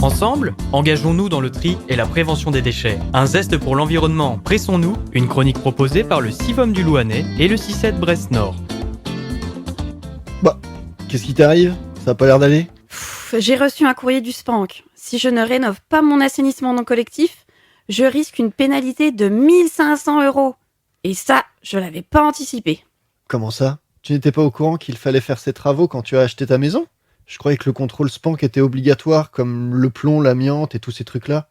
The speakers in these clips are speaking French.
Ensemble, engageons-nous dans le tri et la prévention des déchets. Un zeste pour l'environnement, pressons-nous, une chronique proposée par le CIVOM du Louhanais et le CICED Brest-Nord. Bah, qu'est-ce qui t'arrive? Ça a pas l'air d'aller? J'ai reçu un courrier du SPANC. Si je ne rénove pas mon assainissement non collectif, je risque une pénalité de 1500 €. Et ça, je l'avais pas anticipé. Comment ça? Tu n'étais pas au courant qu'il fallait faire ces travaux quand tu as acheté ta maison? Je croyais que le contrôle SPANC était obligatoire, comme le plomb, l'amiante et tous ces trucs-là.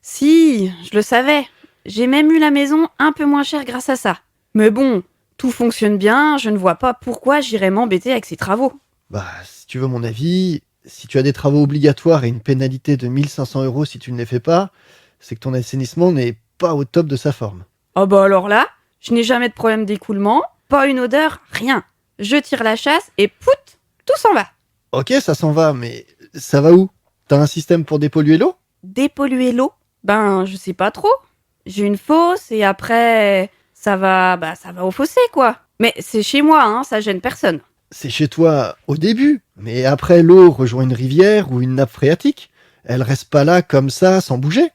Si, je le savais. J'ai même eu la maison un peu moins chère grâce à ça. Mais bon, tout fonctionne bien, je ne vois pas pourquoi j'irais m'embêter avec ces travaux. Bah, si tu veux mon avis, si tu as des travaux obligatoires et une pénalité de 1500 € si tu ne les fais pas, c'est que ton assainissement n'est pas au top de sa forme. Oh bah alors là, je n'ai jamais de problème d'écoulement, pas une odeur, rien. Je tire la chasse et pout, tout s'en va. Ok, ça s'en va, mais ça va où? T'as un système pour dépolluer l'eau? Dépolluer l'eau? Ben, je sais pas trop. J'ai une fosse et après, ça va au fossé quoi. Mais c'est chez moi, hein, ça gêne personne. C'est chez toi au début, mais après l'eau rejoint une rivière ou une nappe phréatique. Elle reste pas là comme ça, sans bouger.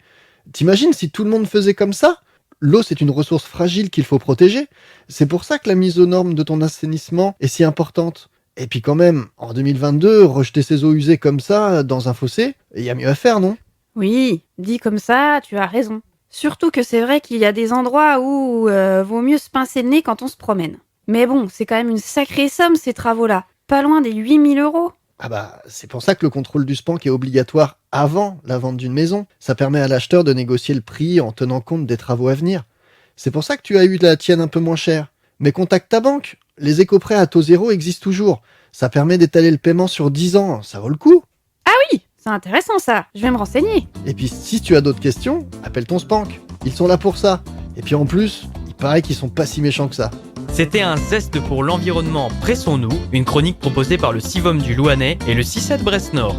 T'imagines si tout le monde faisait comme ça? L'eau, c'est une ressource fragile qu'il faut protéger. C'est pour ça que la mise aux normes de ton assainissement est si importante. Et puis quand même, en 2022, rejeter ses eaux usées comme ça, dans un fossé, il y a mieux à faire, non? Oui, dit comme ça, tu as raison. Surtout que c'est vrai qu'il y a des endroits où vaut mieux se pincer le nez quand on se promène. Mais bon, c'est quand même une sacrée somme ces travaux-là. Pas loin des 8000 €. Ah bah, c'est pour ça que le contrôle du SPANC est obligatoire avant la vente d'une maison. Ça permet à l'acheteur de négocier le prix en tenant compte des travaux à venir. C'est pour ça que tu as eu la tienne un peu moins chère. Mais contacte ta banque. Les éco-prêts à taux zéro existent toujours. Ça permet d'étaler le paiement sur 10 ans. Ça vaut le coup. Oui, c'est intéressant ça. Je vais me renseigner. Et puis si tu as d'autres questions, appelle ton SPANC. Ils sont là pour ça. Et puis en plus, il paraît qu'ils sont pas si méchants que ça. C'était un zeste pour l'environnement, pressons-nous, une chronique proposée par le CIVOM du Louhanais et le CICED Brest-Nord.